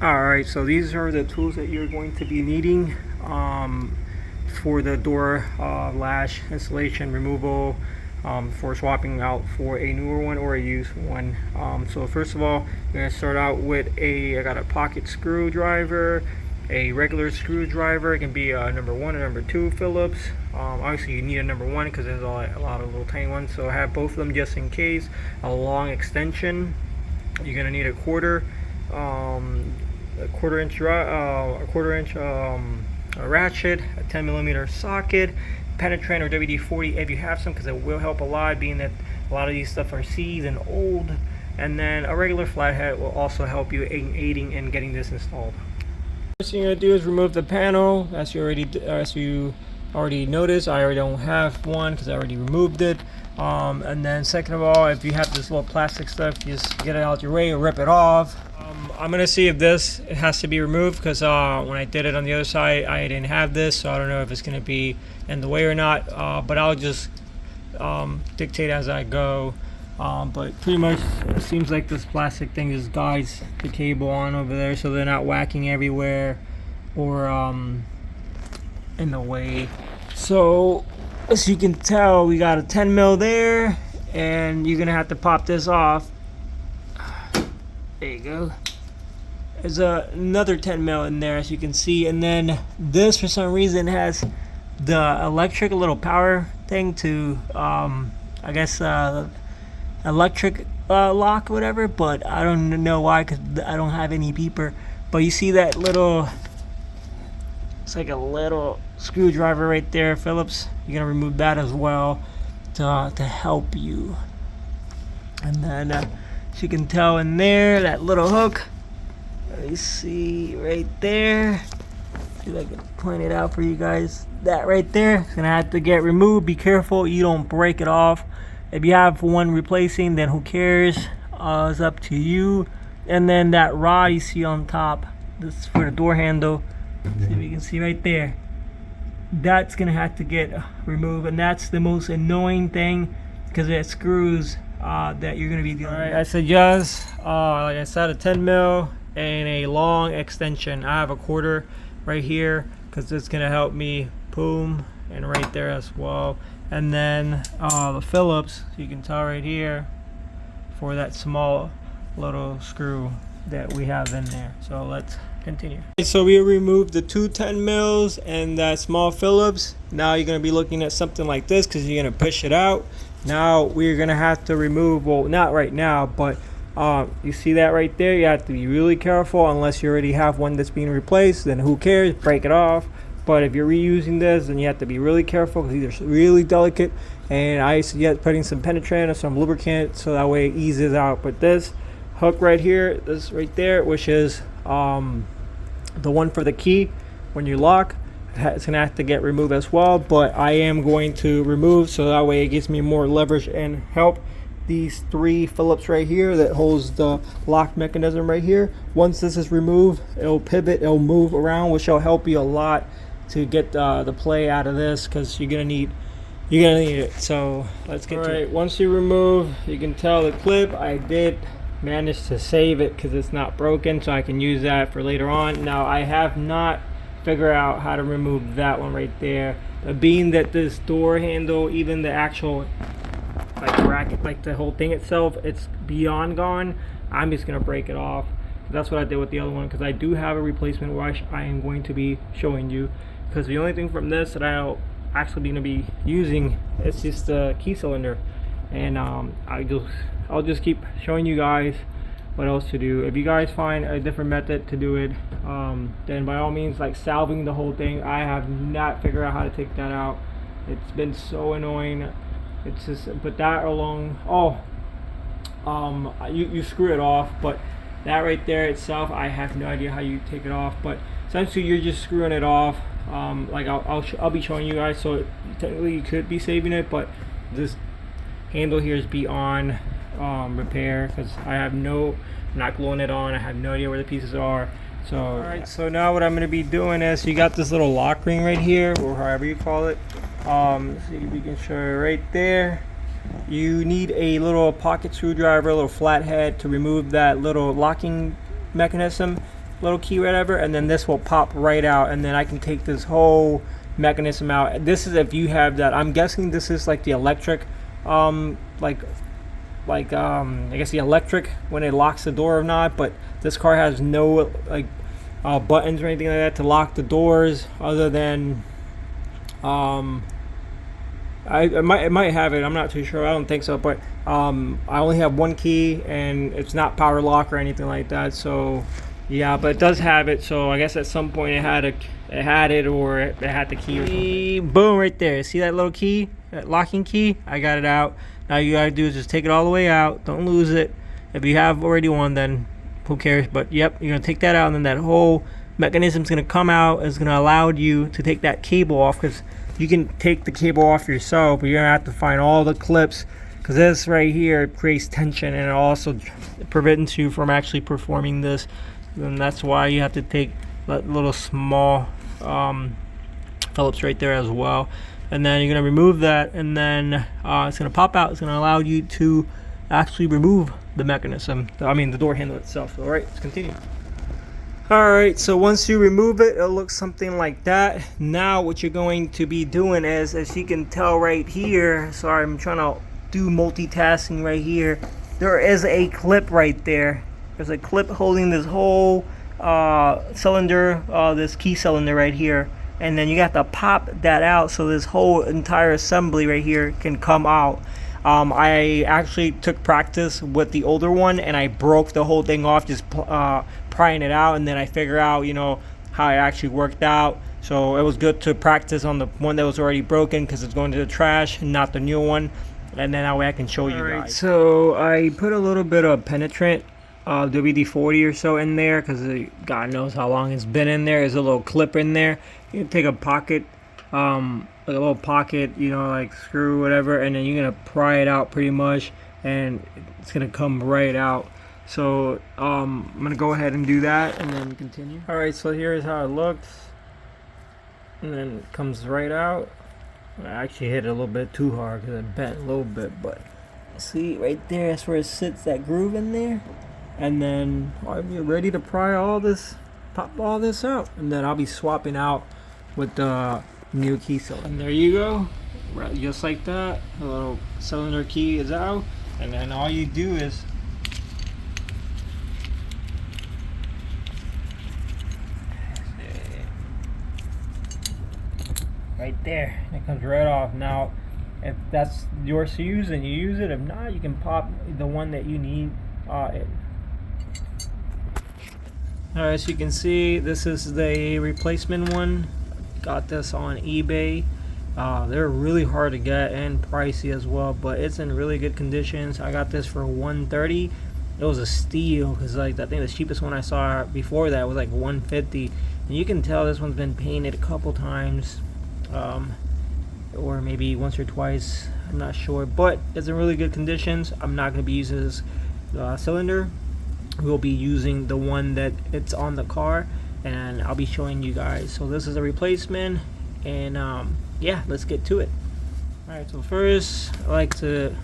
Alright, so these are the tools that you're going to be needing for the door latch installation removal, for swapping out for a newer one or a used one. So first of all, you're going to start out with I got a pocket screwdriver, a regular screwdriver. It can be a number 1 or number 2 Phillips. Obviously you need a number 1 because there's a lot of little tiny ones, so have both of them just in case. A long extension. You're going to need a quarter inch ratchet, a 10mm socket, penetrant or WD-40 if you have some, because it will help a lot, being that a lot of these stuff are seized and old. And then a regular flathead will also help you in aiding in getting this installed. First thing you're gonna do is remove the panel. As you already noticed, I already don't have one because I already removed it. And then second of all, if you have this little plastic stuff, just get it out your way or rip it off. I'm gonna see if this has to be removed, because when I did it on the other side, I didn't have this, so I don't know if it's gonna be in the way or not. But I'll just dictate as I go. But pretty much it seems like this plastic thing just guides the cable on over there, so they're not whacking everywhere or in the way. So as you can tell, we got a 10 mil there, and you're gonna have to pop this off. There you go. There's another 10 mil in there, as you can see, and then this for some reason has the electric little power thing to I guess electric lock or whatever, but I don't know why, because I don't have any beeper. But you see that little, it's like a little screwdriver right there, Phillips. You're gonna remove that as well to help you. And then as you can tell in there, that little hook, let me see right there, see if I can point it out for you guys. That right there is gonna have to get removed. Be careful you don't break it off. If you have one replacing, then who cares? It's up to you. And then that rod you see on top, this is for the door handle. See if you can see right there. That's gonna have to get removed, and that's the most annoying thing, because it screws that you're gonna be dealing with. I suggest, like I said, a 10 mil and a long extension. I have a quarter right here because it's gonna help me. Boom, and right there as well. And then the Phillips, you can tell right here, for that small little screw that we have in there. So let's continue. So we removed the two 10 mils and that small Phillips. Now you're gonna be looking at something like this, because you're gonna push it out. Now we're gonna have to remove, well, not right now, but you see that right there? You have to be really careful, unless you already have one that's being replaced, then who cares, break it off. But if you're reusing this, then you have to be really careful, because these are really delicate, and I suggest putting some penetrant or some lubricant so that way it eases out. But this hook right here, this right there, which is the one for the key when you lock, it's gonna have to get removed as well. But I am going to remove, so that way it gives me more leverage and help. These three Phillips right here that holds the lock mechanism right here, once this is removed, it'll pivot, it'll move around, which will help you a lot to get the play out of this, because you're gonna need it. So let's get to it. Once you remove, you can tell the clip, I did manage to save it because it's not broken, so I can use that for later on. Now I have not figured out how to remove that one right there. Being that this door handle, even the actual like bracket, like the whole thing itself, it's beyond gone, I'm just gonna break it off. That's what I did with the other one, because I do have a replacement which I am going to be showing you, because the only thing from this that I'll actually gonna be using is just the key cylinder. And I'll just keep showing you guys what else to do. If you guys find a different method to do it, then by all means, like salving the whole thing. I have not figured out how to take that out. It's been so annoying. It's just, but that alone, you screw it off, but that right there itself, I have no idea how you take it off. But essentially you're just screwing it off. Like I'll be showing you guys, so technically you could be saving it, but this handle here is beyond repair, because I'm not gluing it on. I have no idea where the pieces are. So alright, so now what I'm going to be doing is, you got this little lock ring right here, or however you call it. See if we can show you right there. You need a little pocket screwdriver, a little flathead, to remove that little locking mechanism. little key, whatever, and then this will pop right out, and then I can take this whole mechanism out. This is if you have that. I'm guessing this is like the electric, I guess the electric when it locks the door or not. But this car has no like buttons or anything like that to lock the doors, other than it might have it. I'm not too sure. I don't think so, but I only have one key, and it's not power lock or anything like that. So yeah, but it does have it. So I guess at some point it had it, or it had the key or something. Boom, right there. See that little key, that locking key? I got it out. Now you gotta do is just take it all the way out. Don't lose it. If you have already one, then who cares? But yep, you're gonna take that out, and then that whole mechanism's gonna come out. It's gonna allow you to take that cable off, because you can take the cable off yourself, but you're gonna have to find all the clips, because this right here creates tension, and it also prevents you from actually performing this. And that's why you have to take that little small Phillips right there as well. And then you're gonna remove that, and then it's gonna pop out. It's gonna allow you to actually remove the mechanism, the door handle itself. All right, let's continue. All right, so once you remove it, it'll look something like that. Now what you're going to be doing is, as you can tell right here, sorry, I'm trying to do multitasking right here, there is a clip right there. There's a clip holding this whole cylinder, this key cylinder right here, and then you got to pop that out so this whole entire assembly right here can come out. I actually took practice with the older one, and I broke the whole thing off just prying it out, and then I figured out how it actually worked out. So it was good to practice on the one that was already broken, because it's going to the trash, not the new one, and then that way I can show you guys. So I put a little bit of penetrant WD-40 or so in there, because God knows how long it's been in there. There's a little clip in there. You can take a pocket, like a little pocket, like screw, whatever, and then you're gonna pry it out pretty much, and it's gonna come right out. So I'm gonna go ahead and do that, and then continue. All right, so here's how it looks, and then it comes right out. I actually hit it a little bit too hard because it bent a little bit, but see right there, that's where it sits, that groove in there. And then I'll be ready to pry all this, pop all this out, and then I'll be swapping out with the new key cylinder. And there you go, just like that. The little cylinder key is out, and then all you do is right there, and it comes right off. Now if that's yours to use, then you use it. If not, you can pop the one that you need in. Alright, so you can see this is the replacement one. Got this on eBay. They're really hard to get and pricey as well, but it's in really good conditions. I got this for $130. It was a steal, because I think the cheapest one I saw before that was like $150, and you can tell this one's been painted a couple times, or maybe once or twice, I'm not sure, but it's in really good conditions. I'm not going to be using this cylinder. We'll be using the one that it's on the car, and I'll be showing you guys. So this is a replacement, and yeah, let's get to it. Alright, so first I like to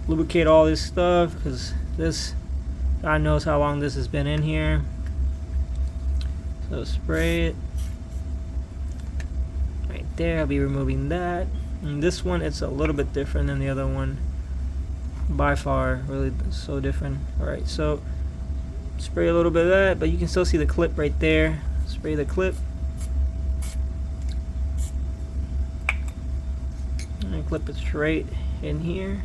lubricate all this stuff, because this, God knows how long this has been in here. So spray it right there. I'll be removing that. And this one, it's a little bit different than the other one, by far, really so different. Alright, so spray a little bit of that, but you can still see the clip right there. Spray the clip and clip it straight in here,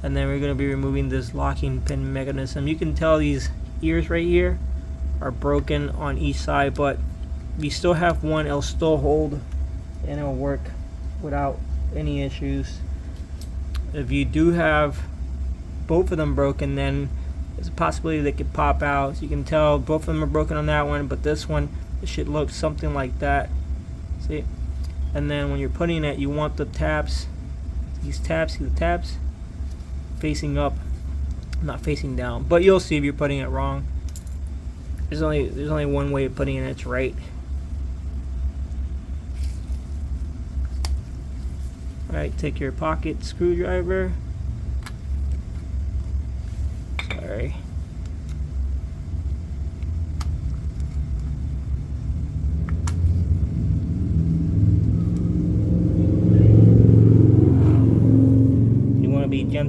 and then we're going to be removing this locking pin mechanism. You can tell these ears right here are broken on each side, but we still have one. It'll still hold, and it'll work without any issues. If you do have both of them broken, then there's a possibility they could pop out. So you can tell both of them are broken on that one, but this one, it should look something like that. See? And then when you're putting it, you want the tabs, these tabs, see the tabs? Facing up, not facing down. But you'll see if you're putting it wrong. There's only one way of putting it, it's right. Alright, take your pocket screwdriver. Sorry.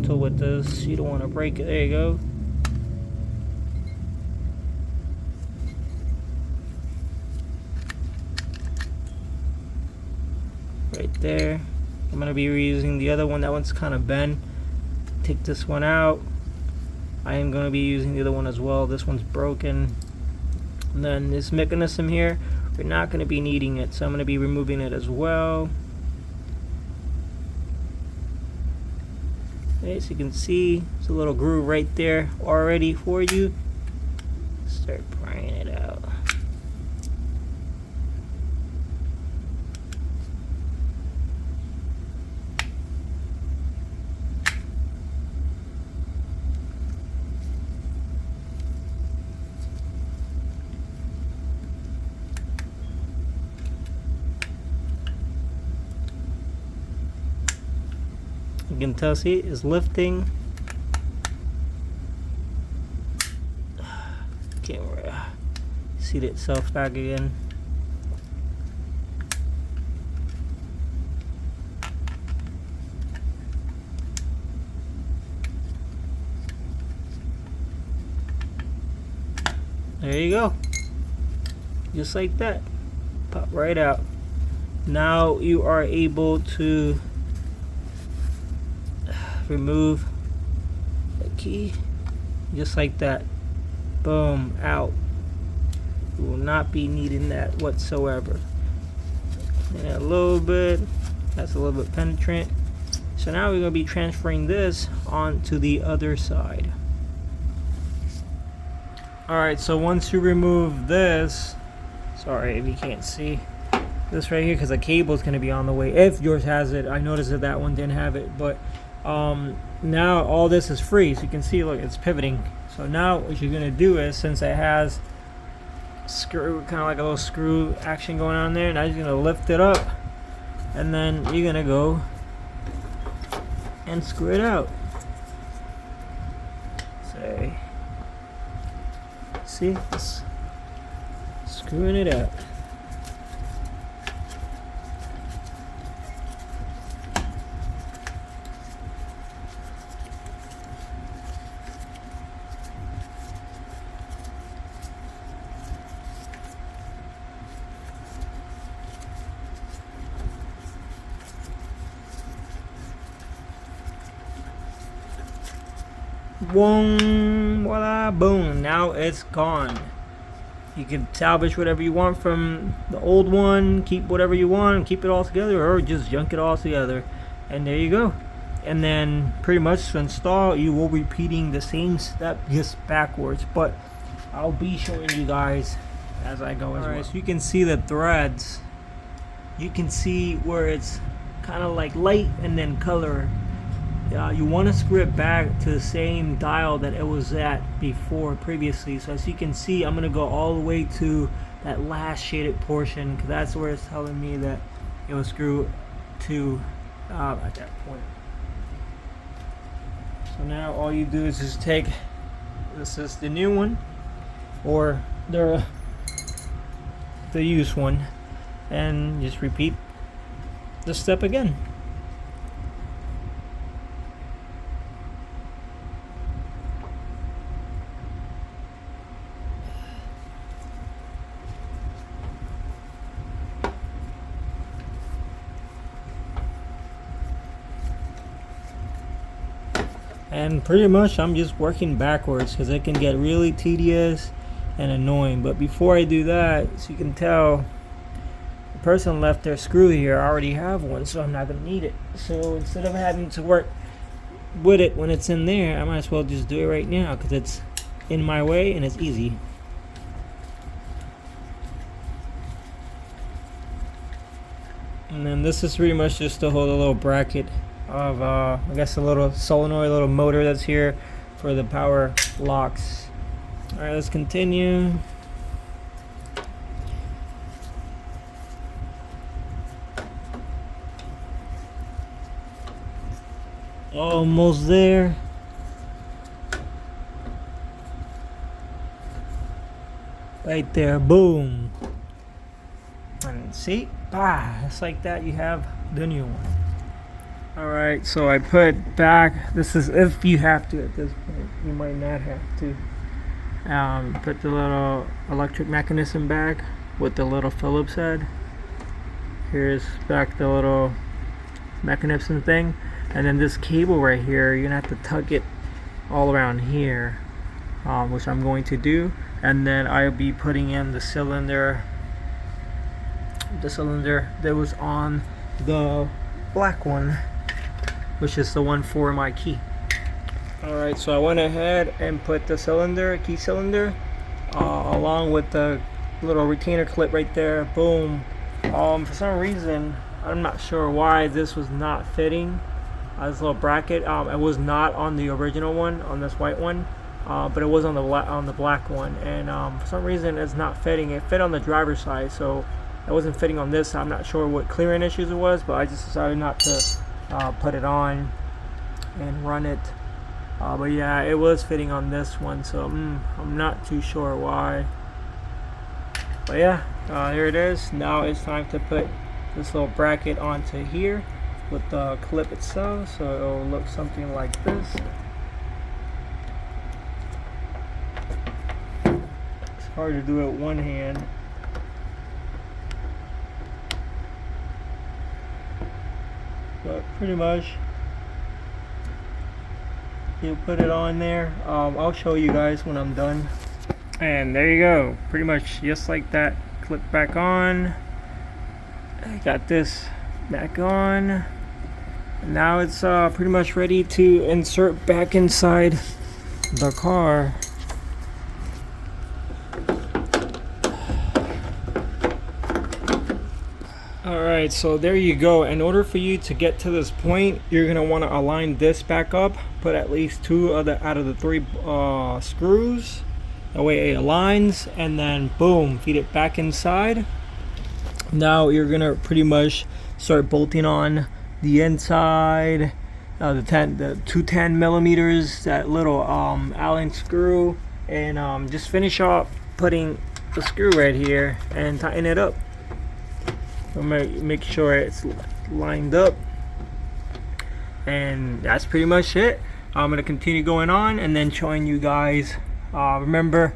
gentle with this. You don't want to break it. There you go. Right there. I'm going to be reusing the other one. That one's kind of bent. Take this one out. I am going to be using the other one as well. This one's broken. And then this mechanism here, we're not going to be needing it, so I'm going to be removing it as well. Okay, so you can see there's a little groove right there already for you. Start prying it out. You can tell, see, it's lifting. Camera, seat itself back again. There you go. Just like that. Pop right out. Now you are able to remove the key just like that. Boom, out. You will not be needing that whatsoever. And a little bit, that's a little bit penetrant. So now we're going to be transferring this onto the other side. Alright, so once you remove this, sorry if you can't see this right here because the cable is going to be on the way if yours has it. I noticed that that one didn't have it, but now all this is free, so you can see, look, it's pivoting. So now what you're gonna do is, since it has screw, kind of like a little screw action going on there, now you're gonna lift it up and then you're gonna go and screw it out. Say, see, it's screwing it out. Boom, voila, boom. Now it's gone. You can salvage whatever you want from the old one, keep whatever you want, keep it all together, or just junk it all together. And there you go. And then pretty much to install, you will be repeating the same step just backwards, but I'll be showing you guys as I go as well. So you can see the threads. You can see where it's kind of like light and then color. You want to screw it back to the same dial that it was at before previously. So as you can see, I'm going to go all the way to that last shaded portion because that's where it's telling me that it was screwed to at that point. So now all you do is just take, this is the new one or the used one, and just repeat the step again. And pretty much I'm just working backwards because it can get really tedious and annoying. But before I do that, so you can tell, the person left their screw here. I already have one, so I'm not going to need it. So instead of having to work with it when it's in there, I might as well just do it right now because it's in my way and it's easy. And then this is pretty much just to hold a little bracket of I guess a little solenoid, a little motor that's here for the power locks. Alright, let's continue. Almost there. Right there, boom. And see, just like that, you have the new one. Alright, so I put back, this is if you have to at this point, you might not have to. Put the little electric mechanism back with the little Phillips head. Here's back the little mechanism thing, and then this cable right here, you're gonna have to tug it all around here, which I'm going to do, and then I'll be putting in the cylinder that was on the black one, which is the one for my key. Alright, so I went ahead and put the key cylinder along with the little retainer clip right there. Boom. For some reason, I'm not sure why this was not fitting. This little bracket, it was not on the original one, on this white one, but it was on the black one, and for some reason it's not fitting. It fit on the driver's side, so it wasn't fitting on this. I'm not sure what clearing issues it was, but I just decided not to put it on and run it. But yeah, it was fitting on this one, so I'm not too sure why. But yeah, here it is. Now it's time to put this little bracket onto here with the clip itself, so it'll look something like this. It's hard to do it with one hand. But pretty much you put it on there. I'll show you guys when I'm done. And there you go, pretty much just like that. Clip back on. I got this back on. Now it's pretty much ready to insert back inside the car. Alright, so there you go. In order for you to get to this point, you're going to want to align this back up. Put at least two out of the three screws. That way it aligns, and then boom, feed it back inside. Now you're going to pretty much start bolting on the inside, the 210 millimeters, that little Allen screw, and just finish off putting the screw right here and tighten it up. Make sure it's lined up, and that's pretty much it. I'm gonna continue going on and then showing you guys. Remember,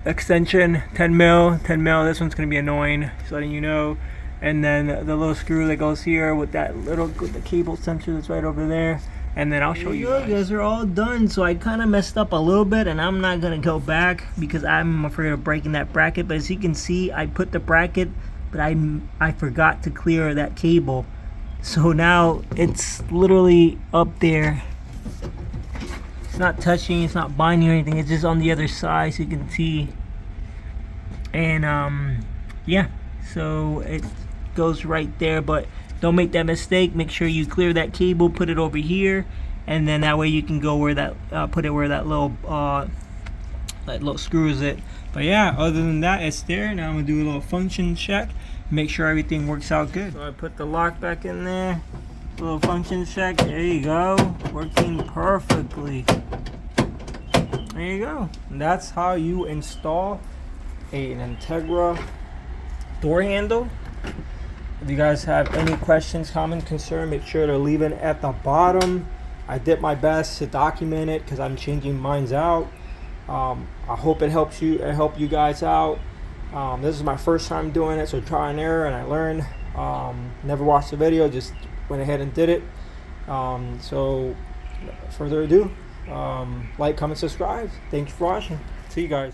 extension 10 mil. This one's gonna be annoying, just letting you know. And then the little screw that goes here with the cable sensor that's right over there. And then I'll show you guys are all done. So I kind of messed up a little bit, and I'm not gonna go back because I'm afraid of breaking that bracket. But as you can see, I put the bracket, but I forgot to clear that cable, so now it's literally up there. It's not touching, it's not binding or anything, it's just on the other side, so you can see. And yeah, so it goes right there, but don't make that mistake. Make sure you clear that cable, put it over here, and then that way you can go where that put it where that little screw is it. But yeah, other than that, it's there. Now I'm gonna do a little function check, make sure everything works out good. So I put the lock back in there, a little function check. There you go, working perfectly. There you go. And that's how you install an Integra door handle. If you guys have any questions, comment, concern, make sure to leave it at the bottom. I did my best to document it because I'm changing mine out. I hope it helps you. Help you guys out. This is my first time doing it, so try and error, and I learned. Never watched the video, just went ahead and did it. So, further ado, like, comment, subscribe. Thanks for watching. See you guys.